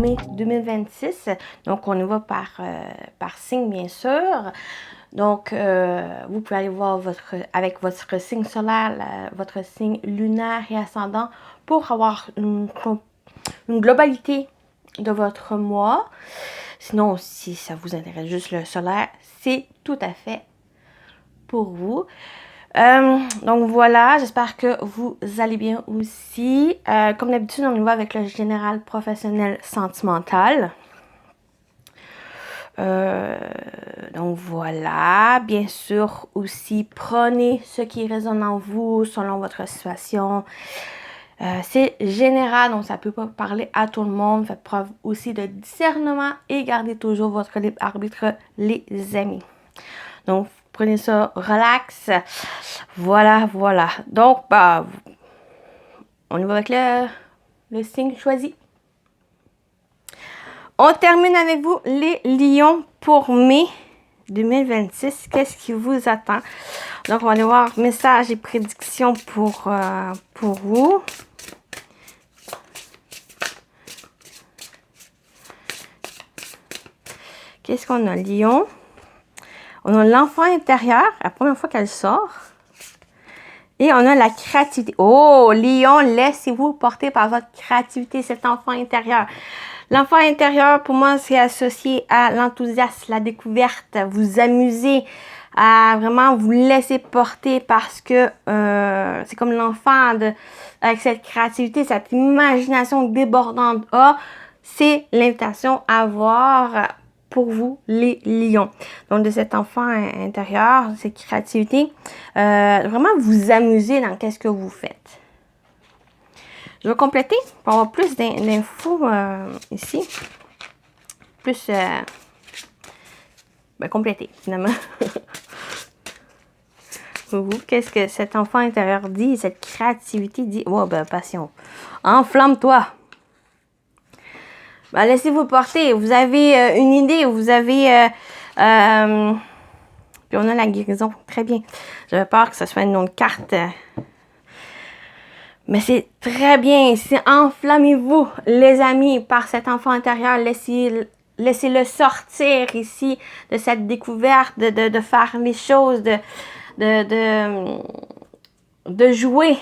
mai 2026. Donc, on y va par signe, bien sûr. Donc, vous pouvez aller voir avec votre signe solaire, votre signe lunaire et ascendant pour avoir une globalité de votre mois. Sinon, si ça vous intéresse juste le solaire, c'est tout à fait pour vous. Donc voilà, j'espère que vous allez bien aussi. Comme d'habitude, on y va avec le général professionnel sentimental. Donc voilà, bien sûr aussi, prenez ce qui résonne en vous selon votre situation. C'est général, donc ça peut pas parler à tout le monde. Faites preuve aussi de discernement et gardez toujours votre libre arbitre, les amis. Donc, prenez ça relax. Voilà. Donc, on y va avec le signe choisi. On termine avec vous, les lions, pour mai 2026. Qu'est-ce qui vous attend? Donc, on va aller voir messages et prédictions pour vous. Qu'est-ce qu'on a, lion? On a l'enfant intérieur, la première fois qu'elle sort. Et on a la créativité. Oh, lion, laissez-vous porter par votre créativité, cet enfant intérieur. L'enfant intérieur, pour moi, c'est associé à l'enthousiasme, la découverte, vous amuser, à vraiment vous laisser porter parce que c'est comme l'enfant avec cette créativité, cette imagination débordante. C'est l'invitation à voir pour vous, les lions. Donc, de cet enfant intérieur, cette créativité, vraiment vous amuser dans qu'est-ce que vous faites. Je vais compléter pour avoir plus d'infos ici. Plus compléter, finalement. Vous, qu'est-ce que cet enfant intérieur dit, cette créativité dit? Oh, passion. Enflamme-toi. Laissez-vous porter. Vous avez une idée, vous avez... puis on a la guérison. Très bien. J'avais peur que ce soit une autre carte. Mais c'est très bien. C'est enflammez-vous, les amis, par cet enfant intérieur. Laissez-le sortir ici de cette découverte, de faire les choses, de jouer.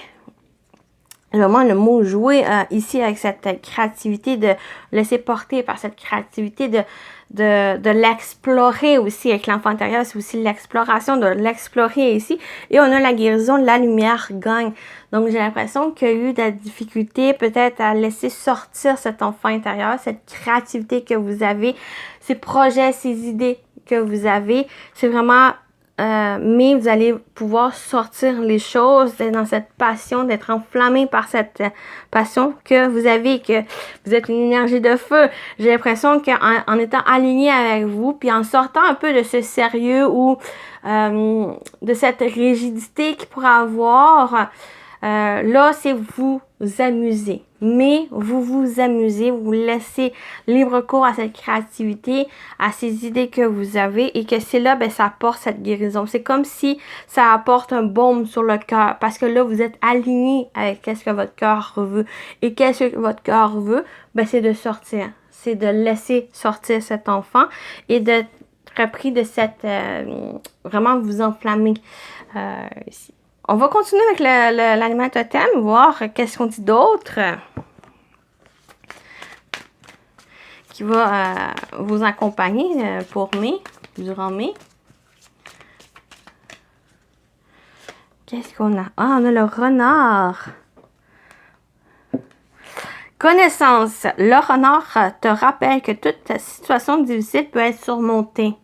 Vraiment, le mot jouer ici avec cette créativité, de laisser porter par cette créativité, de l'explorer aussi avec l'enfant intérieur. C'est aussi l'exploration, de l'explorer ici. Et on a la guérison, la lumière gagne. Donc, j'ai l'impression qu'il y a eu de la difficulté peut-être à laisser sortir cet enfant intérieur, cette créativité que vous avez, ces projets, ces idées que vous avez. C'est vraiment... mais vous allez pouvoir sortir les choses, d'être dans cette passion, d'être enflammé par cette passion que vous avez, que vous êtes une énergie de feu. J'ai l'impression qu'en étant aligné avec vous, puis en sortant un peu de ce sérieux ou de cette rigidité qu'il pourrait avoir, là, c'est vous amuser. Mais vous amusez, vous laissez libre cours à cette créativité, à ces idées que vous avez et que c'est là, ça apporte cette guérison. C'est comme si ça apporte un baume sur le cœur parce que là, vous êtes aligné avec qu'est-ce que votre cœur veut. Et qu'est-ce que votre cœur veut? C'est de sortir. C'est de laisser sortir cet enfant et d'être repris de cette... vraiment vous enflammer ici. On va continuer avec l'animal totem, voir qu'est-ce qu'on dit d'autre qui va vous accompagner pour mai, durant mai. Qu'est-ce qu'on a? Ah, on a le renard. Connaissance. Le renard te rappelle que toute situation difficile peut être surmontée.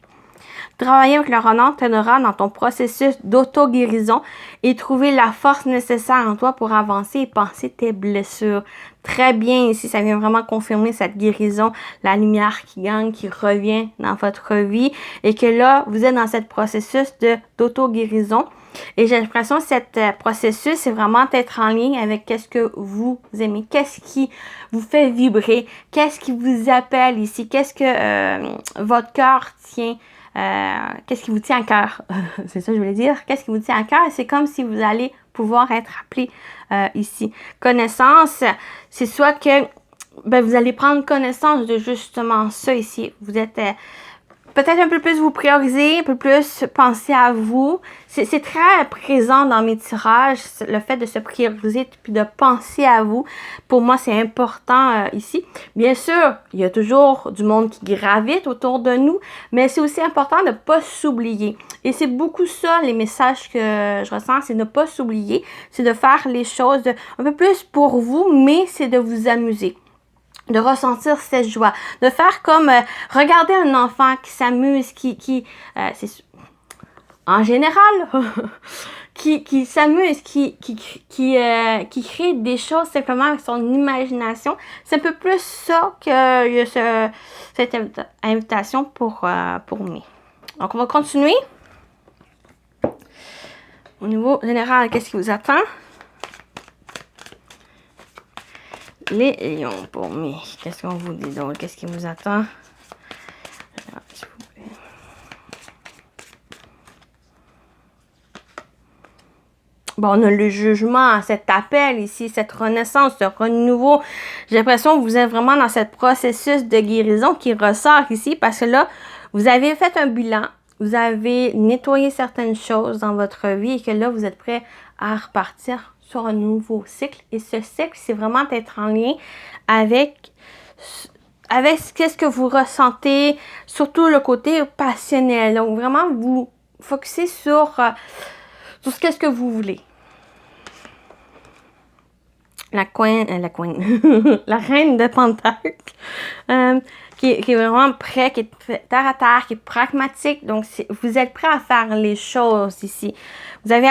Travailler avec le renard t'aidera dans ton processus d'auto-guérison et trouver la force nécessaire en toi pour avancer et penser tes blessures. Très bien ici, ça vient vraiment confirmer cette guérison, la lumière qui gagne, qui revient dans votre vie et que là, vous êtes dans ce processus d'auto-guérison. Et j'ai l'impression que ce processus, c'est vraiment être en ligne avec qu'est-ce que vous aimez, qu'est-ce qui vous fait vibrer, qu'est-ce qui vous appelle ici, qu'est-ce que votre cœur tient. Qu'est-ce qui vous tient à cœur? C'est ça que je voulais dire. Qu'est-ce qui vous tient à cœur? C'est comme si vous allez pouvoir être appelé ici. Connaissance, c'est soit que ben, vous allez prendre connaissance de justement ça ici. Vous êtes peut-être un peu plus vous prioriser, un peu plus penser à vous. C'est très présent dans mes tirages, le fait de se prioriser puis de penser à vous. Pour moi, c'est important ici. Bien sûr, il y a toujours du monde qui gravite autour de nous, mais c'est aussi important de ne pas s'oublier. Et c'est beaucoup ça, les messages que je ressens, c'est de ne pas s'oublier. C'est de faire les choses un peu plus pour vous, mais c'est de vous amuser. De ressentir cette joie, de faire comme regarder un enfant qui s'amuse, c'est en général, qui s'amuse, qui crée des choses simplement avec son imagination. C'est un peu plus ça que cette invitation pour moi. Donc, on va continuer. Au niveau général, qu'est-ce qui vous attend? Les lions pour moi. Qu'est-ce qu'on vous dit donc? Qu'est-ce qui vous attend? S'il vous plaît. Bon, on a le jugement, cet appel ici, cette renaissance, ce renouveau. J'ai l'impression que vous êtes vraiment dans ce processus de guérison qui ressort ici parce que là, vous avez fait un bilan, vous avez nettoyé certaines choses dans votre vie et que là, vous êtes prêt à repartir sur un nouveau cycle. Et ce cycle, c'est vraiment d'être en lien avec ce que vous ressentez, surtout le côté passionnel. Donc, vraiment, vous focuser sur ce que vous voulez. La reine de Pentacle, qui est vraiment prêt, qui est terre à terre, qui est pragmatique. Donc, vous êtes prêt à faire les choses ici. Vous avez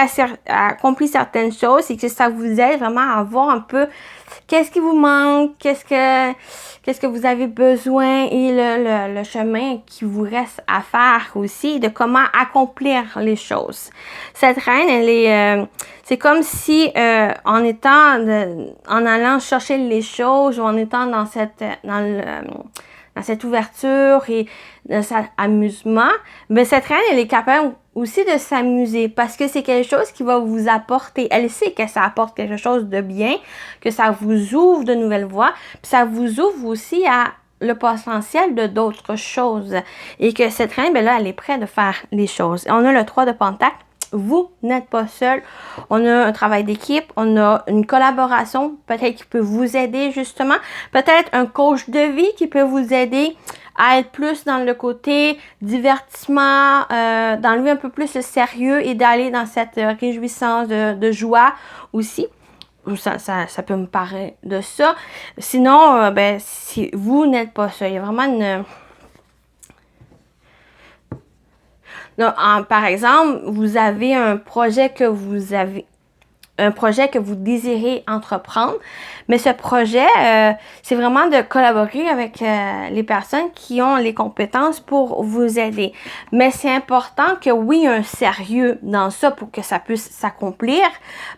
accompli certaines choses et que ça vous aide vraiment à voir un peu qu'est-ce qui vous manque, qu'est-ce que vous avez besoin et le chemin qui vous reste à faire aussi, de comment accomplir les choses. Cette reine, elle est, c'est comme si en allant chercher les choses ou en étant dans cette ouverture et dans cet amusement, mais cette reine, elle est capable aussi de s'amuser parce que c'est quelque chose qui va vous apporter. Elle sait que ça apporte quelque chose de bien, que ça vous ouvre de nouvelles voies, puis ça vous ouvre aussi à le potentiel de d'autres choses. Et que cette reine, ben là, elle est prête de faire les choses. On a le 3 de Pentacle. Vous n'êtes pas seul. On a un travail d'équipe, on a une collaboration peut-être qui peut vous aider justement. Peut-être un coach de vie qui peut vous aider à être plus dans le côté divertissement, d'enlever un peu plus le sérieux et d'aller dans cette réjouissance de joie aussi. Ça peut me paraître de ça. Sinon, si vous n'êtes pas seul, il y a vraiment une... Donc, par exemple, vous avez un projet que vous désirez entreprendre, mais ce projet, c'est vraiment de collaborer avec les personnes qui ont les compétences pour vous aider. Mais c'est important que oui, il y a un sérieux dans ça pour que ça puisse s'accomplir,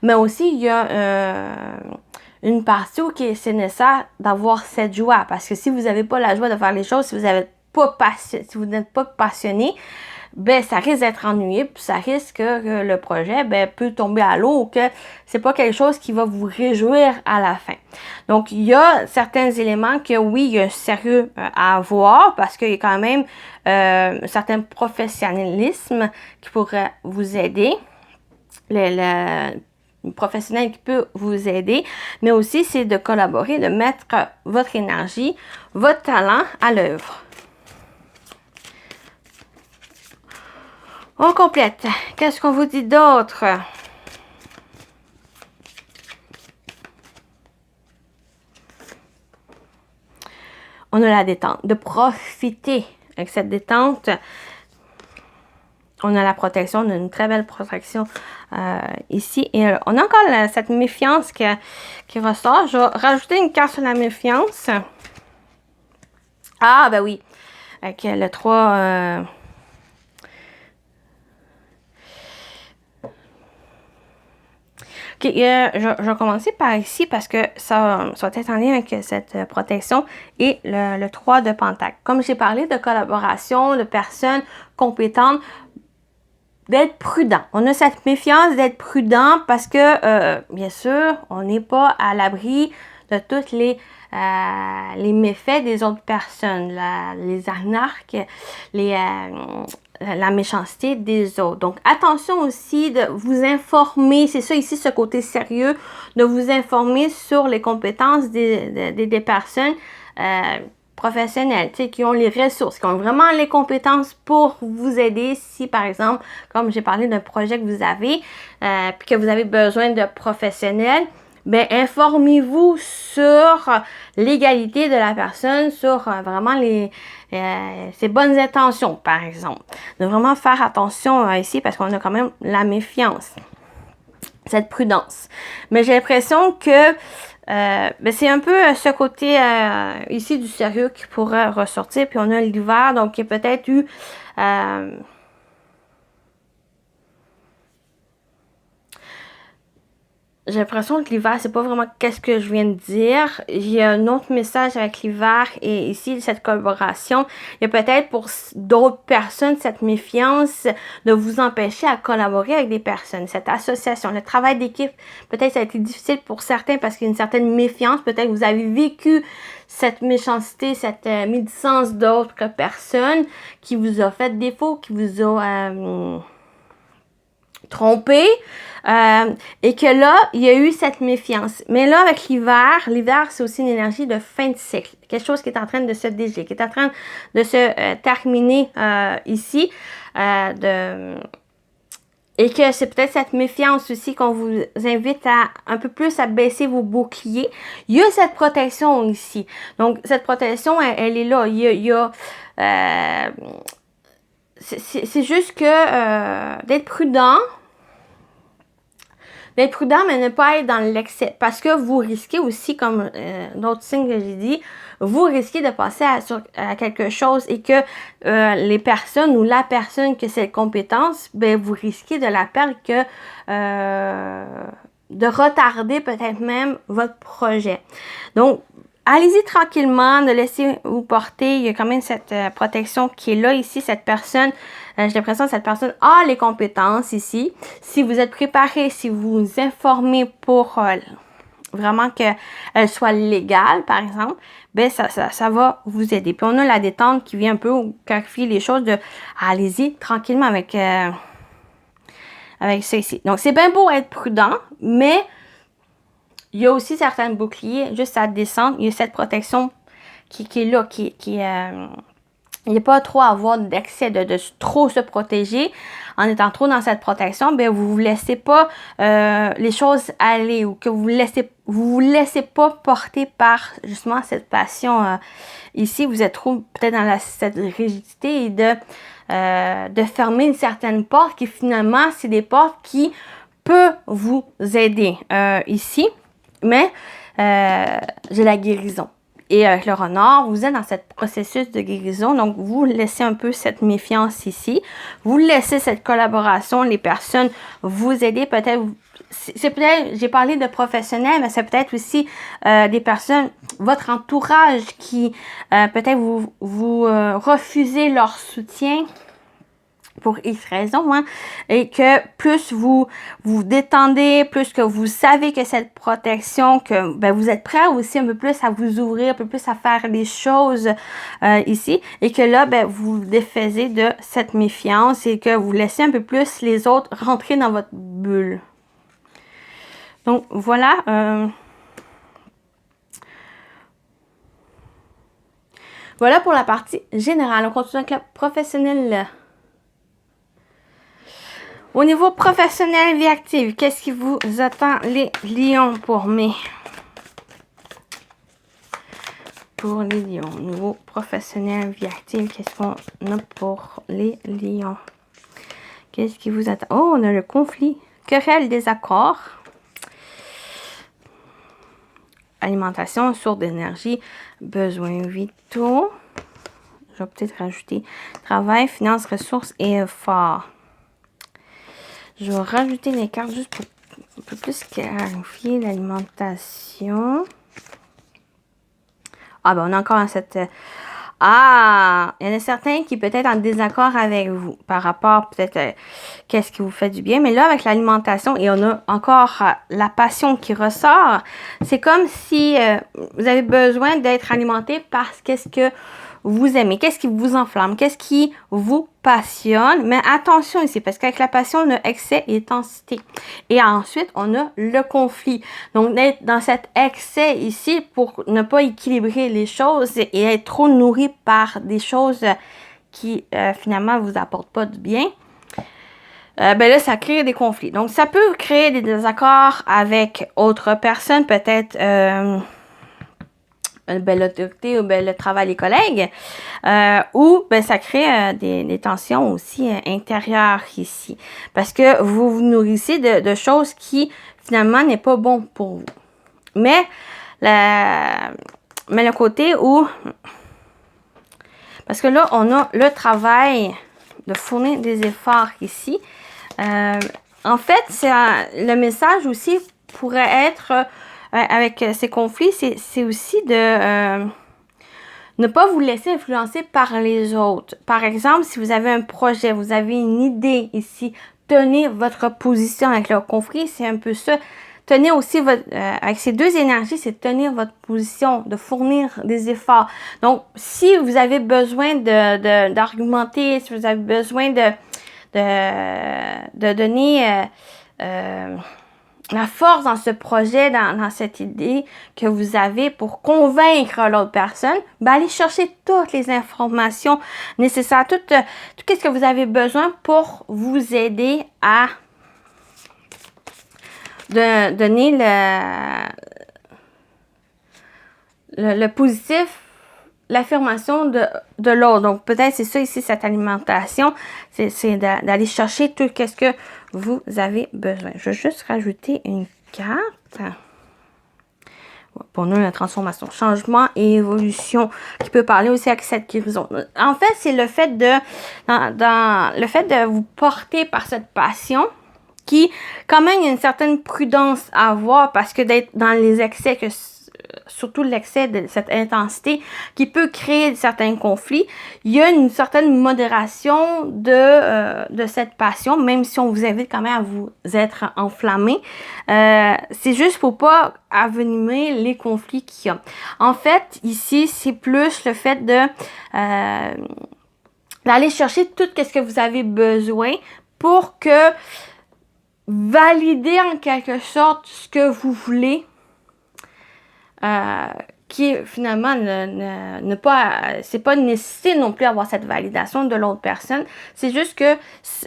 mais aussi il y a une partie où c'est nécessaire d'avoir cette joie, parce que si vous n'avez pas la joie de faire les choses, si vous n'êtes pas passionné, ben ça risque d'être ennuyé, puis ça risque que le projet peut tomber à l'eau ou que c'est pas quelque chose qui va vous réjouir à la fin. Donc, il y a certains éléments que oui, il y a un sérieux à avoir parce qu'il y a quand même un certain professionnalisme qui pourrait vous aider. Le professionnel qui peut vous aider, mais aussi c'est de collaborer, de mettre votre énergie, votre talent à l'œuvre. On complète. Qu'est-ce qu'on vous dit d'autre? On a la détente. De profiter avec cette détente. On a la protection. On a une très belle protection ici. Et on a encore cette méfiance qui ressort. Je vais rajouter une carte sur la méfiance. Ah, ben oui. Avec le 3... Okay, je vais commencer par ici parce que ça va être en lien avec cette protection et le 3 de Pentacle. Comme j'ai parlé de collaboration, de personnes compétentes, d'être prudent. On a cette méfiance d'être prudent parce que, bien sûr, on n'est pas à l'abri de tous les méfaits des autres personnes, les arnaques, la méchanceté des autres. Donc, attention aussi de vous informer, c'est ça ici, ce côté sérieux, de vous informer sur les compétences des personnes professionnels, tu sais, qui ont les ressources, qui ont vraiment les compétences pour vous aider si, par exemple, comme j'ai parlé d'un projet que vous avez, puis que vous avez besoin de professionnels, ben informez-vous sur l'égalité de la personne, sur vraiment ses bonnes intentions, par exemple. De vraiment faire attention ici parce qu'on a quand même la méfiance, cette prudence. Mais j'ai l'impression que ben c'est un peu ce côté ici du sérieux qui pourrait ressortir. Puis on a l'hiver, donc il y a peut-être eu j'ai l'impression que l'hiver, c'est pas vraiment qu'est-ce que je viens de dire. Il y a un autre message avec l'hiver et ici, cette collaboration. Il y a peut-être pour d'autres personnes cette méfiance de vous empêcher à collaborer avec des personnes. Cette association, le travail d'équipe, peut-être ça a été difficile pour certains parce qu'il y a une certaine méfiance. Peut-être que vous avez vécu cette méchanceté, cette médisance d'autres personnes qui vous a fait défaut, qui vous a trompé. Et que là, il y a eu cette méfiance. Mais là, avec l'hiver, c'est aussi une énergie de fin de cycle. Quelque chose qui est en train de se dégeler, qui est en train de se terminer ici. Et que c'est peut-être cette méfiance aussi qu'on vous invite à un peu plus à baisser vos boucliers. Il y a cette protection ici. Donc, cette protection, elle est là. C'est juste que d'être prudent, mais ne pas être dans l'excès. Parce que vous risquez aussi, comme d'autres signes que j'ai dit, vous risquez de passer à quelque chose et que les personnes ou la personne qui a cette compétence, ben vous risquez de la perdre de retarder peut-être même votre projet. Donc, allez-y tranquillement, ne laissez-vous porter. Il y a quand même cette protection qui est là ici. Cette personne, j'ai l'impression que cette personne a les compétences ici. Si vous êtes préparé, si vous vous informez pour vraiment qu'elle soit légale, par exemple, ben ça va vous aider. Puis on a la détente qui vient un peu clarifier les choses de allez-y tranquillement avec ça ici. Donc c'est bien beau être prudent, mais il y a aussi certains boucliers, juste à descendre, il y a cette protection qui est là, il n'y a pas trop à avoir d'excès, de trop se protéger. En étant trop dans cette protection, ben vous ne laissez pas les choses aller ou que vous vous laissez pas porter par justement cette passion ici. Vous êtes trop peut-être dans cette rigidité et de fermer une certaine porte qui finalement, c'est des portes qui peuvent vous aider ici. Mais j'ai la guérison. Et avec le renard, vous êtes dans ce processus de guérison. Donc, vous laissez un peu cette méfiance ici. Vous laissez cette collaboration. Les personnes vous aider. Peut-être, j'ai parlé de professionnels, mais c'est peut-être aussi des personnes, votre entourage qui, peut-être vous refusez leur soutien pour X raison, hein, et que plus vous détendez, plus que vous savez que cette protection, que ben, vous êtes prêt aussi un peu plus à vous ouvrir, un peu plus à faire les choses ici, et que là, ben, vous défaisez de cette méfiance et que vous laissez un peu plus les autres rentrer dans votre bulle. Donc, voilà. Voilà pour la partie générale. On continue avec le professionnel. Au niveau professionnel, vie active, qu'est-ce qui vous attend les lions pour mai? Pour les lions, au niveau professionnel, vie active, qu'est-ce qu'on a pour les lions? Qu'est-ce qui vous attend? Oh, on a le conflit, querelle, désaccord. Alimentation, source d'énergie, besoins vitaux. Je vais peut-être rajouter travail, finances, ressources et efforts. Je vais rajouter les cartes juste pour un peu plus clarifier l'alimentation. Ah ben on a encore cette Ah, il y en a certains qui peut-être en désaccord avec vous par rapport peut-être qu'est-ce qui vous fait du bien. Mais là, avec l'alimentation, et on a encore la passion qui ressort, c'est comme si vous avez besoin d'être alimenté par qu'est-ce que vous aimez, qu'est-ce qui vous enflamme, qu'est-ce qui vous passionne. Mais attention ici, parce qu'avec la passion, on a excès et intensité. Et ensuite, on a le conflit. Donc, d'être dans cet excès ici pour ne pas équilibrer les choses et être trop nourri par des choses qui, finalement, vous apportent pas du bien. Ben là, ça crée des conflits. Donc, ça peut créer des désaccords avec autres personnes, peut-être l'autorité ou le travail des collègues, ou ça crée des tensions aussi intérieures ici. Parce que vous vous nourrissez de choses qui, finalement, n'est pas bon pour vous. Mais le côté où... Parce que là, on a le travail de fournir des efforts ici. En fait, le message aussi pourrait être... avec ces conflits, c'est aussi de ne pas vous laisser influencer par les autres. Par exemple, si vous avez un projet, vous avez une idée ici, tenez votre position avec le conflit, c'est un peu ça. Tenez aussi avec ces deux énergies, c'est tenir votre position, de fournir des efforts. Donc, si vous avez besoin d'argumenter, si vous avez besoin de donner... la force dans ce projet, dans cette idée que vous avez pour convaincre l'autre personne, allez chercher toutes les informations nécessaires, tout ce que vous avez besoin pour vous aider à donner le positif, l'affirmation de l'autre. Donc, peut-être c'est ça ici, cette alimentation, c'est d'aller chercher tout ce que vous avez besoin. Je vais juste rajouter une carte. Pour nous, la transformation, changement et évolution, qui peut parler aussi avec cette guérison. En fait, c'est le fait le fait de vous porter par cette passion, qui, quand même, il y a une certaine prudence à avoir, parce que d'être dans les excès, surtout l'excès de cette intensité qui peut créer certains conflits, il y a une certaine modération de cette passion, même si on vous invite quand même à vous être enflammé. C'est juste pour pas avenimer les conflits qu'il y a. En fait, ici, c'est plus le fait d'aller chercher tout ce que vous avez besoin pour que valider en quelque sorte ce que vous voulez, qui finalement c'est pas une nécessité non plus d'avoir cette validation de l'autre personne. C'est juste que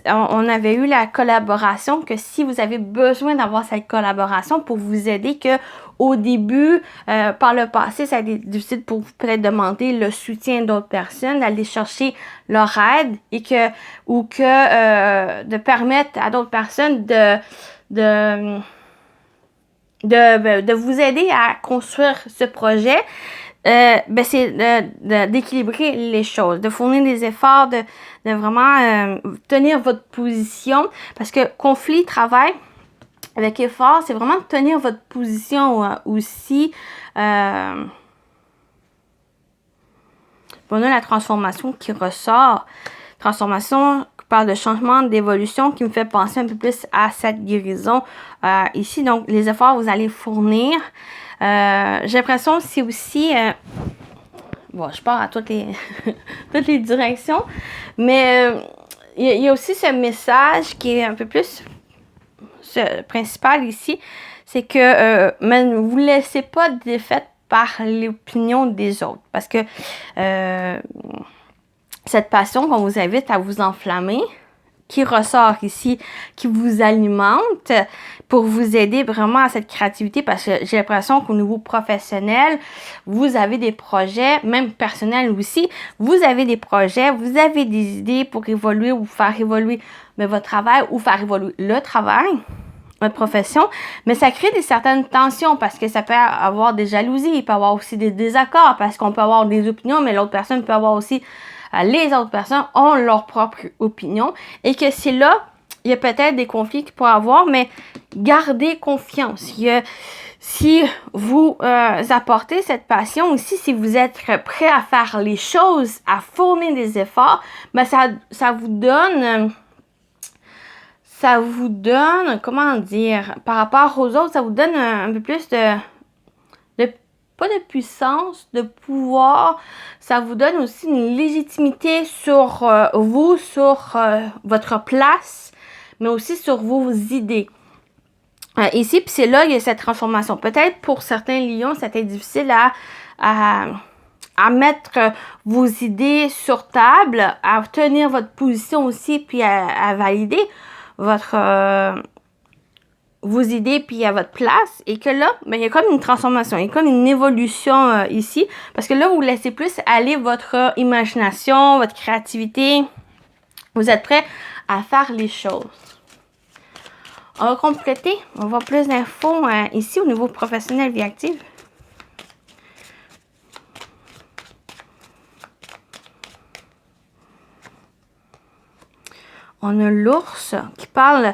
on avait eu la collaboration, que si vous avez besoin d'avoir cette collaboration pour vous aider, que au début, par le passé, ça a été difficile pour vous peut-être demander le soutien d'autres personnes, d'aller chercher leur aide, et de permettre à d'autres personnes de vous aider à construire ce projet, c'est d'équilibrer les choses, de fournir des efforts, de vraiment tenir votre position, parce que conflit, travail avec effort, c'est vraiment tenir votre position aussi. On a la transformation qui ressort, transformation qui parle de changement, d'évolution, qui me fait penser un peu plus à cette guérison ici. Donc, les efforts que vous allez fournir. J'ai l'impression que c'est aussi... bon, je pars à toutes les, toutes les directions, mais il y a aussi ce message qui est un peu plus principal ici, c'est que ne vous laissez pas défaite par l'opinion des autres, parce que cette passion qu'on vous invite à vous enflammer, qui ressort ici, qui vous alimente pour vous aider vraiment à cette créativité, parce que j'ai l'impression qu'au niveau professionnel, vous avez des projets, même personnels aussi, vous avez des projets, vous avez des idées pour évoluer ou faire évoluer votre travail ou faire évoluer le travail, votre profession, mais ça crée certaines tensions, parce que ça peut avoir des jalousies, il peut y avoir aussi des désaccords, parce qu'on peut avoir des opinions, mais l'autre personne peut avoir aussi, les autres personnes ont leur propre opinion, et que c'est là il y a peut-être des conflits qu'il pourrait y avoir, mais gardez confiance. Si vous apportez cette passion aussi, si vous êtes prêt à faire les choses, à fournir des efforts, ben ça vous donne... comment dire, par rapport aux autres, ça vous donne un peu plus pas de puissance, de pouvoir. Ça vous donne aussi une légitimité sur vous, sur votre place, mais aussi sur vos idées. Ici, puis c'est là qu'il y a cette transformation. Peut-être pour certains lions, c'était difficile à mettre vos idées sur table, à tenir votre position aussi, puis à valider vos idées puis à votre place, et que là, ben, il y a comme une transformation, il y a comme une évolution ici, parce que là, vous laissez plus aller votre imagination, votre créativité, vous êtes prêt à faire les choses. On va compléter, on va voir plus d'infos ici au niveau professionnel vie active. On a l'ours qui parle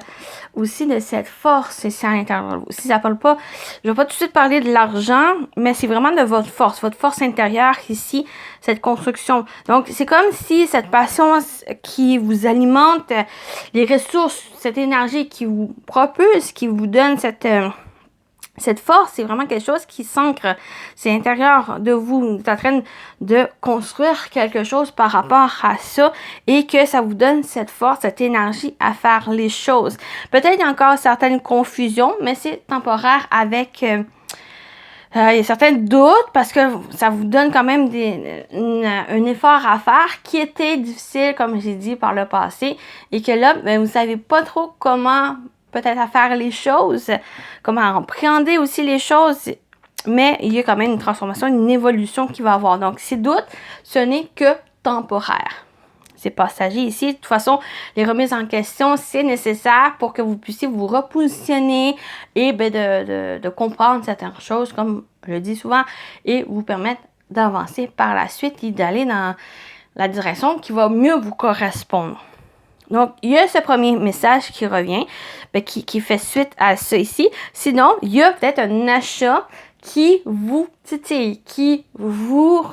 aussi de cette force ici à l'intérieur. Si ça parle pas, je vais pas tout de suite parler de l'argent, mais c'est vraiment de votre force intérieure ici, cette construction. Donc, c'est comme si cette passion qui vous alimente, les ressources, cette énergie qui vous propulse, qui vous donne cette force, c'est vraiment quelque chose qui s'ancre. C'est l'intérieur de vous. Vous êtes en train de construire quelque chose par rapport à ça et que ça vous donne cette force, cette énergie à faire les choses. Peut-être qu'il y a encore certaines confusions, mais c'est temporaire avec... il y a certains doutes parce que ça vous donne quand même un effort à faire qui était difficile, comme j'ai dit, par le passé. Et que là, ben, vous ne savez pas trop comment... peut-être à faire les choses, comment appréhender aussi les choses, mais il y a quand même une transformation, une évolution qui va avoir. Donc, ces doutes, ce n'est que temporaire. C'est passager ici. De toute façon, les remises en question, c'est nécessaire pour que vous puissiez vous repositionner et ben, de comprendre certaines choses, comme je le dis souvent, et vous permettre d'avancer par la suite et d'aller dans la direction qui va mieux vous correspondre. Donc, il y a ce premier message qui revient, ben, qui fait suite à ça ici. Sinon, il y a peut-être un achat qui vous titille, qui vous...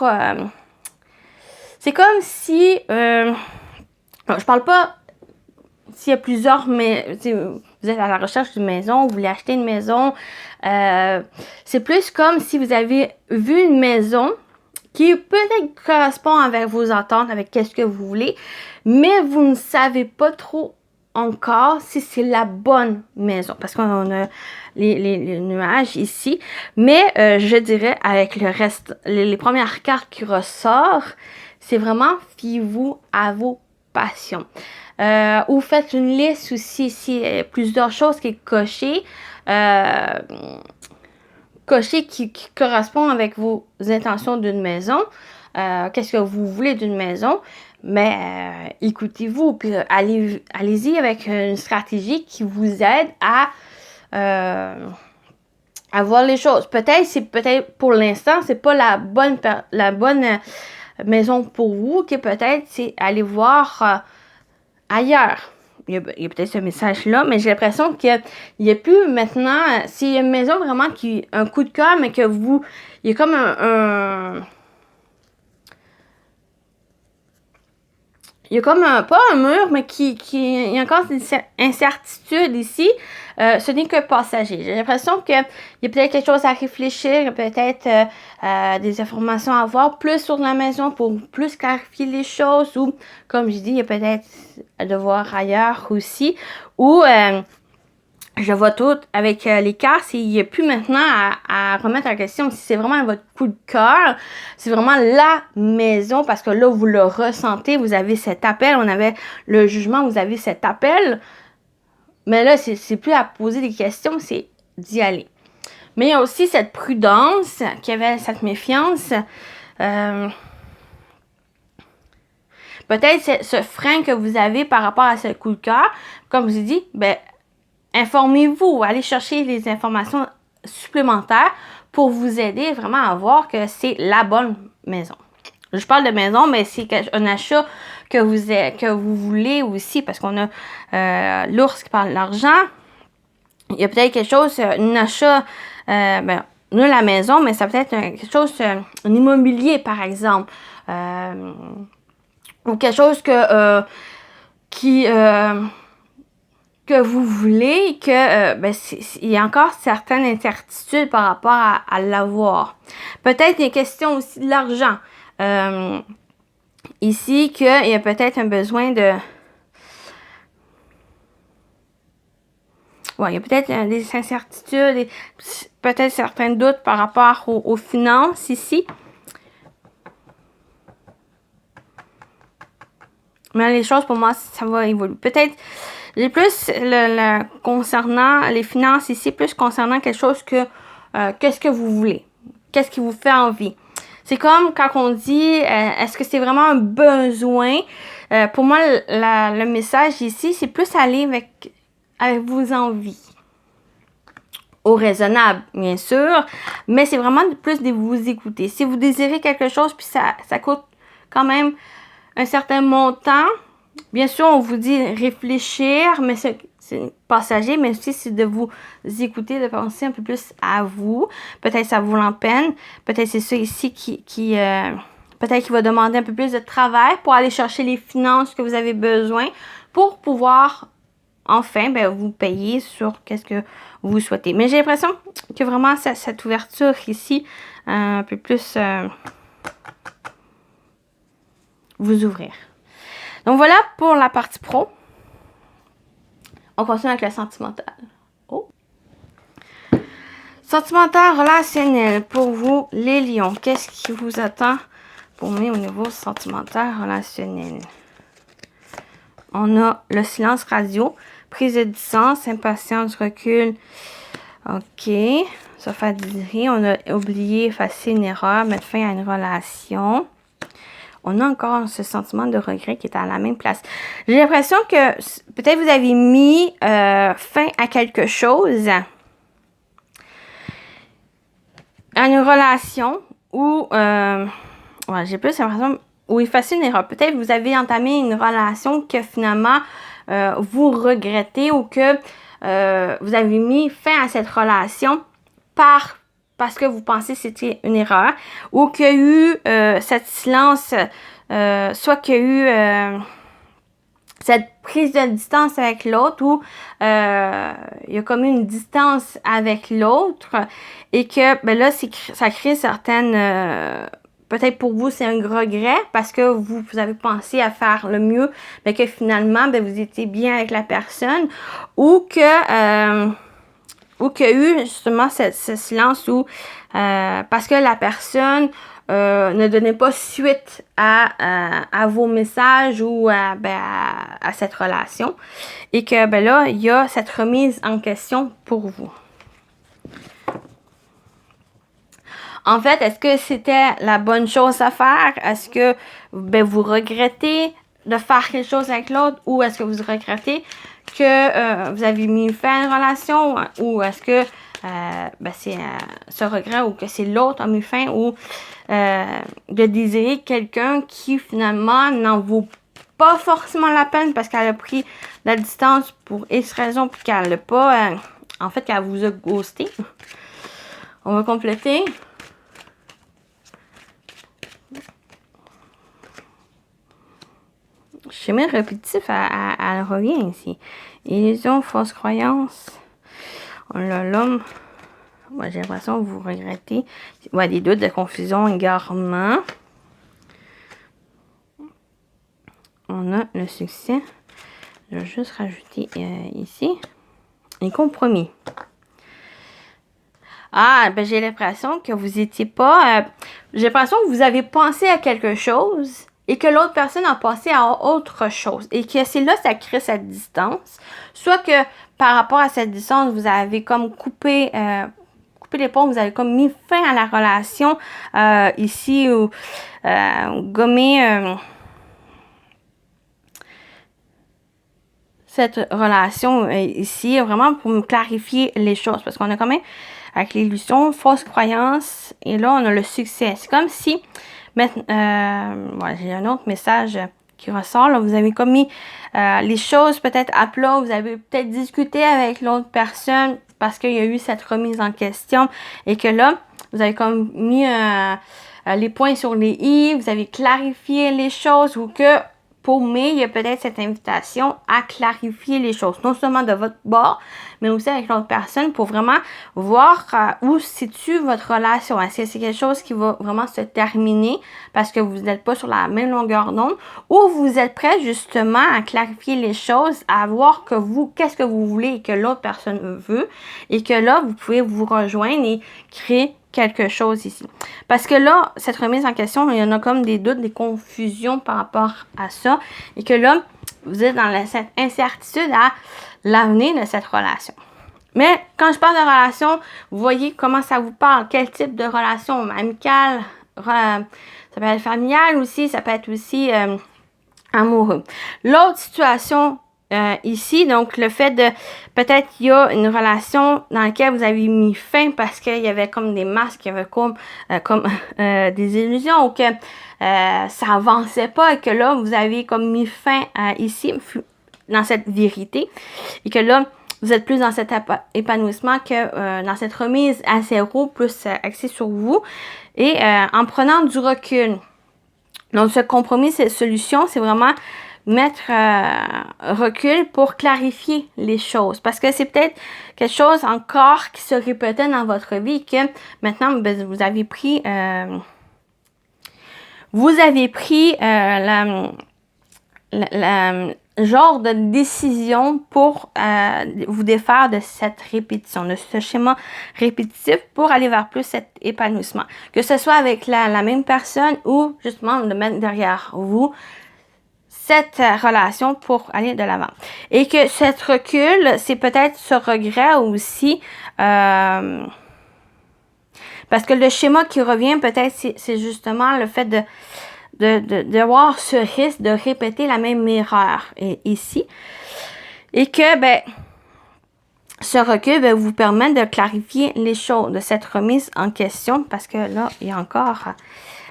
c'est comme si... je parle pas s'il y a plusieurs... mais vous êtes à la recherche d'une maison, vous voulez acheter une maison. C'est plus comme si vous avez vu une maison qui peut-être correspond avec vos attentes, avec qu'est-ce que vous voulez, mais vous ne savez pas trop encore si c'est la bonne maison, parce qu'on a les nuages ici, mais je dirais avec le reste, les premières cartes qui ressortent, c'est vraiment fiez-vous à vos passions. Ou faites une liste aussi ici, plusieurs choses qui est cochée, qui correspond avec vos intentions d'une maison. Qu'est-ce que vous voulez d'une maison? Mais écoutez-vous, puis allez-y avec une stratégie qui vous aide à voir les choses. Peut-être pour l'instant, c'est pas la bonne maison pour vous, que peut-être c'est aller voir ailleurs. Il y a peut-être ce message-là, mais j'ai l'impression qu'il n'y a plus maintenant... s'il y a une maison vraiment qui a un coup de cœur, mais que vous... il y a comme il y a comme pas un mur, mais il y a encore une incertitude ici. Ce n'est que passager. J'ai l'impression qu'il y a peut-être quelque chose à réfléchir, peut-être des informations à avoir plus sur la maison pour plus clarifier les choses, ou, comme je dis, il y a peut-être de voir ailleurs aussi, ou je vois tout avec les cartes, il n'y a plus maintenant à remettre en question si c'est vraiment votre coup de cœur, c'est vraiment la maison, parce que là, vous le ressentez, vous avez cet appel, on avait le jugement, vous avez cet appel, mais là, c'est plus à poser des questions, c'est d'y aller. Mais il y a aussi cette prudence, qui avait cette méfiance, peut-être ce frein que vous avez par rapport à ce coup de cœur, comme je vous ai dit, ben, informez-vous, allez chercher les informations supplémentaires pour vous aider vraiment à voir que c'est la bonne maison. Je parle de maison, mais c'est un achat que vous voulez aussi, parce qu'on a l'ours qui parle de l'argent. Il y a peut-être quelque chose, un achat, nous, la maison, mais ça peut être quelque chose, un immobilier, par exemple. Ou quelque chose que vous voulez, il y a encore certaines incertitudes par rapport à l'avoir. Peut-être une question aussi de l'argent. Ici, qu'il y a peut-être un besoin de... Ouais, il y a peut-être des incertitudes, peut-être certains doutes par rapport aux finances ici. Mais les choses, pour moi, ça va évoluer. Peut-être, j'ai plus concernant les finances ici, plus concernant quelque chose que qu'est-ce que vous voulez. Qu'est-ce qui vous fait envie. C'est comme quand on dit, est-ce que c'est vraiment un besoin? Pour moi, le message ici, c'est plus aller avec vos envies. Au raisonnable, bien sûr, mais c'est vraiment plus de vous écouter. Si vous désirez quelque chose, puis ça coûte quand même un certain montant, bien sûr, on vous dit réfléchir, mais c'est passager, mais aussi c'est de vous écouter, de penser un peu plus à vous. Peut-être ça vaut la peine. Peut-être c'est ça ici qui peut-être qu'il va demander un peu plus de travail pour aller chercher les finances que vous avez besoin pour pouvoir enfin vous payer sur qu'est-ce que vous souhaitez. Mais j'ai l'impression que vraiment cette ouverture ici, un peu plus vous ouvrir. Donc voilà pour la partie pro. On continue avec le sentimental. Oh. Sentimental, relationnel pour vous, les lions. Qu'est-ce qui vous attend pour moi au niveau sentimental, relationnel? On a le silence radio, prise de distance, impatience, recul. OK. Ça fait dire. On a oublié, effacer une erreur, mettre fin à une relation. On a encore ce sentiment de regret qui est à la même place. J'ai l'impression que peut-être vous avez mis fin à quelque chose, à une relation ou j'ai plus l'impression ou effacer une erreur. Peut-être vous avez entamé une relation que finalement vous regrettez ou que vous avez mis fin à cette relation parce que vous pensez que c'était une erreur, ou qu'il y a eu cette silence, soit qu'il y a eu cette prise de distance avec l'autre, ou il y a comme une distance avec l'autre, et que là, ça crée certaines... peut-être pour vous, c'est un regret parce que vous avez pensé à faire le mieux, mais que finalement, vous étiez bien avec la personne, ou que... ou qu'il y a eu justement ce silence où, parce que la personne ne donnait pas suite à vos messages ou à cette relation. Et que là, il y a cette remise en question pour vous. En fait, est-ce que c'était la bonne chose à faire? Est-ce que vous regrettez de faire quelque chose avec l'autre, ou est-ce que vous regrettez que vous avez mis fin à une relation, ou est-ce que c'est ce regret, ou que c'est l'autre a mis fin, ou de désirer quelqu'un qui finalement n'en vaut pas forcément la peine parce qu'elle a pris la distance pour X raison, puis qu'elle n'a pas, en fait, qu'elle vous a ghosté. On va compléter. Schéma répétitif, elle revient ici. Illusion, fausse croyance. On a l'homme. Ouais, j'ai l'impression que vous regrettez. Ouais, des doutes, de confusion, égarement. On a le succès. Je vais juste rajouter ici. Un compromis. Ah, j'ai l'impression que vous n'étiez pas... j'ai l'impression que vous avez pensé à quelque chose et que l'autre personne a passé à autre chose. Et que c'est là que ça crée cette distance. Soit que par rapport à cette distance, vous avez comme coupé les ponts, vous avez comme mis fin à la relation ici, ou gommé cette relation ici, vraiment pour me clarifier les choses. Parce qu'on a quand même, avec l'illusion, fausse croyance, et là, on a le succès. C'est comme si... j'ai un autre message qui ressort. Là, vous avez comme mis les choses peut-être à plat. Vous avez peut-être discuté avec l'autre personne parce qu'il y a eu cette remise en question et que là, vous avez comme mis les points sur les i, vous avez clarifié les choses ou que pour mai, il y a peut-être cette invitation à clarifier les choses, non seulement de votre bord, mais aussi avec l'autre personne pour vraiment voir où se situe votre relation. Est-ce que c'est quelque chose qui va vraiment se terminer parce que vous n'êtes pas sur la même longueur d'onde ou vous êtes prêt justement à clarifier les choses, à voir que vous, qu'est-ce que vous voulez et que l'autre personne veut et que là, vous pouvez vous rejoindre et créer quelque chose ici. Parce que là, cette remise en question, il y en a comme des doutes, des confusions par rapport à ça. Et que là, vous êtes dans cette incertitude à l'avenir de cette relation. Mais quand je parle de relation, vous voyez comment ça vous parle. Quel type de relation? Amicale, ça peut être familiale aussi, ça peut être aussi amoureux. L'autre situation ici, donc le fait de, peut-être qu'il y a une relation dans laquelle vous avez mis fin parce qu'il y avait comme des masques, il y avait comme des illusions ou que ça avançait pas et que là, vous avez comme mis fin ici, dans cette vérité et que là, vous êtes plus dans cet épanouissement que dans cette remise à zéro, plus axée sur vous et en prenant du recul. Donc, ce compromis, cette solution, c'est vraiment mettre recul pour clarifier les choses. Parce que c'est peut-être quelque chose encore qui se répétait dans votre vie que maintenant, ben, vous avez pris la genre de décision pour vous défaire de cette répétition, de ce schéma répétitif pour aller vers plus cet épanouissement. Que ce soit avec la même personne ou justement de mettre derrière vous cette relation pour aller de l'avant. Et que cet recul, c'est peut-être ce regret aussi, parce que le schéma qui revient peut-être, c'est justement le fait de voir ce risque de répéter la même erreur ici. Et que, ben, ce recul va vous permettre de clarifier les choses, de cette remise en question, parce que là, il y a encore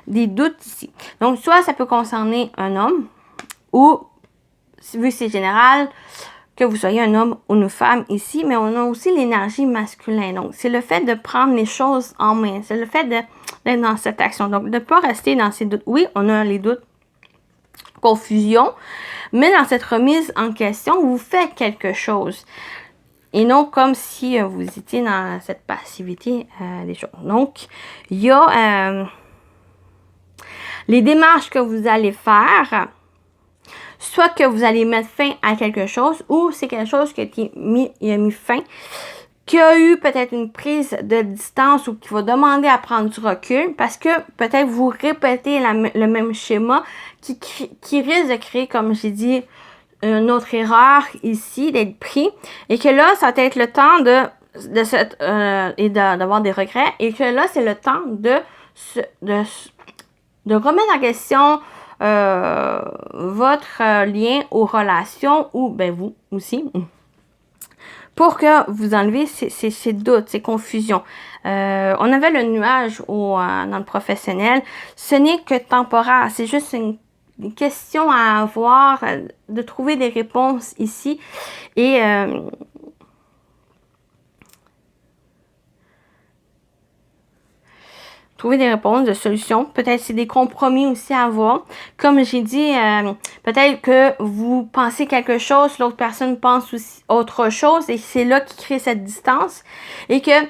des doutes ici. Donc, soit ça peut concerner un homme, ou, vu que c'est général, que vous soyez un homme ou une femme ici, mais on a aussi l'énergie masculine. Donc, c'est le fait de prendre les choses en main. C'est le fait d'être dans cette action. Donc, de ne pas rester dans ces doutes. Oui, on a les doutes, confusion, mais dans cette remise en question, vous faites quelque chose. Et non comme si vous étiez dans cette passivité des choses. Donc, il y a les démarches que vous allez faire, soit que vous allez mettre fin à quelque chose, ou c'est quelque chose qui a mis fin, qui a eu peut-être une prise de distance ou qui va demander à prendre du recul, parce que peut-être vous répétez le même schéma qui risque de créer, comme j'ai dit, une autre erreur ici, d'être pris, et que là, ça va être le temps d'avoir des regrets, et que là, c'est le temps de remettre en question votre lien aux relations, ou ben vous aussi, pour que vous enlevez ces doutes, ces confusions. On avait le nuage dans le professionnel. Ce n'est que temporaire. C'est juste une question à avoir, de trouver des réponses ici. Et trouver des réponses, des solutions. Peut-être c'est des compromis aussi à avoir. Comme j'ai dit, peut-être que vous pensez quelque chose, l'autre personne pense aussi autre chose et c'est là qui crée cette distance. Et que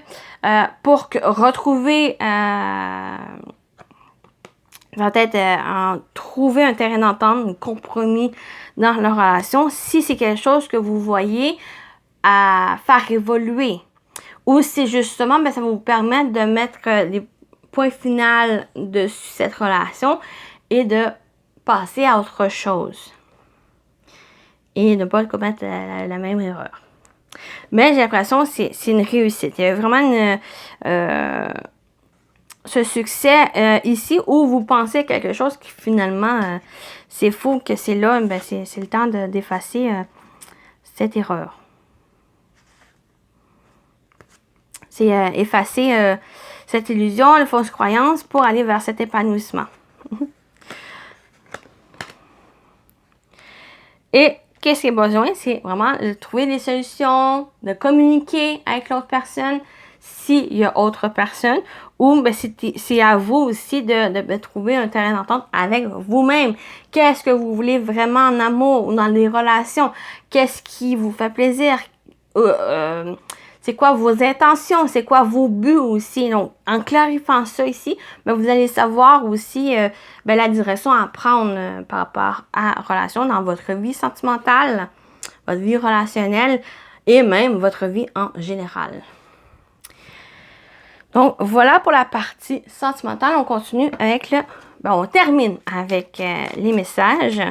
pour retrouver, peut-être trouver un terrain d'entente, un compromis dans leur relation, si c'est quelque chose que vous voyez à faire évoluer. Ou c'est justement, ben, ça va vous permettre de mettre des point final de cette relation et de passer à autre chose et ne pas commettre la même erreur. Mais j'ai l'impression que c'est une réussite. Il y a vraiment ce succès ici où vous pensez à quelque chose qui finalement c'est faux, que c'est là, ben c'est le temps d'effacer cette erreur. C'est effacer cette illusion, la fausse croyance pour aller vers cet épanouissement. Et qu'est-ce qu'il y a besoin? C'est vraiment de trouver des solutions, de communiquer avec l'autre personne s'il y a autre personne, ou ben, c'est à vous aussi de trouver un terrain d'entente avec vous-même. Qu'est-ce que vous voulez vraiment en amour ou dans les relations? Qu'est-ce qui vous fait plaisir? C'est quoi vos intentions? C'est quoi vos buts aussi? Donc, en clarifiant ça ici, ben, vous allez savoir aussi ben, la direction à prendre par rapport à la relation dans votre vie sentimentale, votre vie relationnelle et même votre vie en général. Donc, voilà pour la partie sentimentale. On continue avec le... Ben, on termine avec les messages.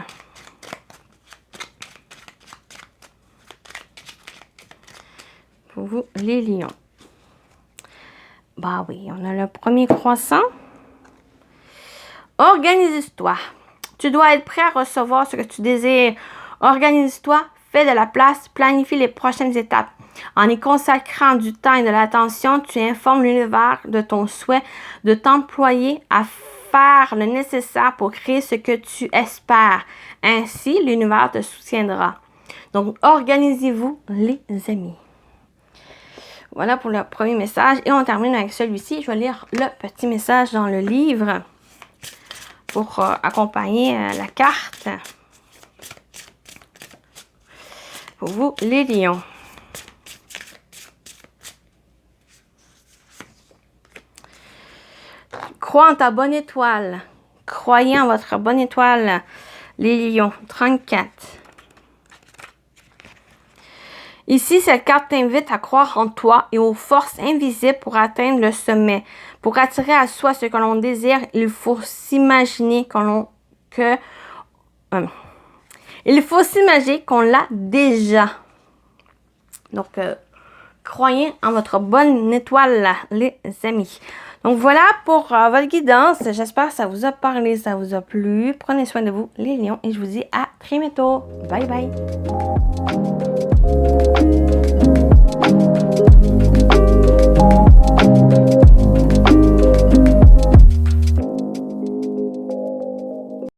Pour vous, les lions. Bah oui, on a le premier croissant. Organise-toi. Tu dois être prêt à recevoir ce que tu désires. Organise-toi, fais de la place, planifie les prochaines étapes. En y consacrant du temps et de l'attention, tu informes l'univers de ton souhait de t'employer à faire le nécessaire pour créer ce que tu espères. Ainsi, l'univers te soutiendra. Donc, organisez-vous, les amis. Voilà pour le premier message. Et on termine avec celui-ci. Je vais lire le petit message dans le livre pour accompagner la carte. Pour vous, les lions. Crois en ta bonne étoile. Croyez en votre bonne étoile, les lions. 34. Ici, cette carte t'invite à croire en toi et aux forces invisibles pour atteindre le sommet. Pour attirer à soi ce que l'on désire, il faut s'imaginer il faut s'imaginer qu'on l'a déjà. Donc, croyez en votre bonne étoile, là, les amis. Donc, voilà pour votre guidance. J'espère que ça vous a parlé, ça vous a plu. Prenez soin de vous, les lions, et je vous dis à très bientôt. Bye, bye.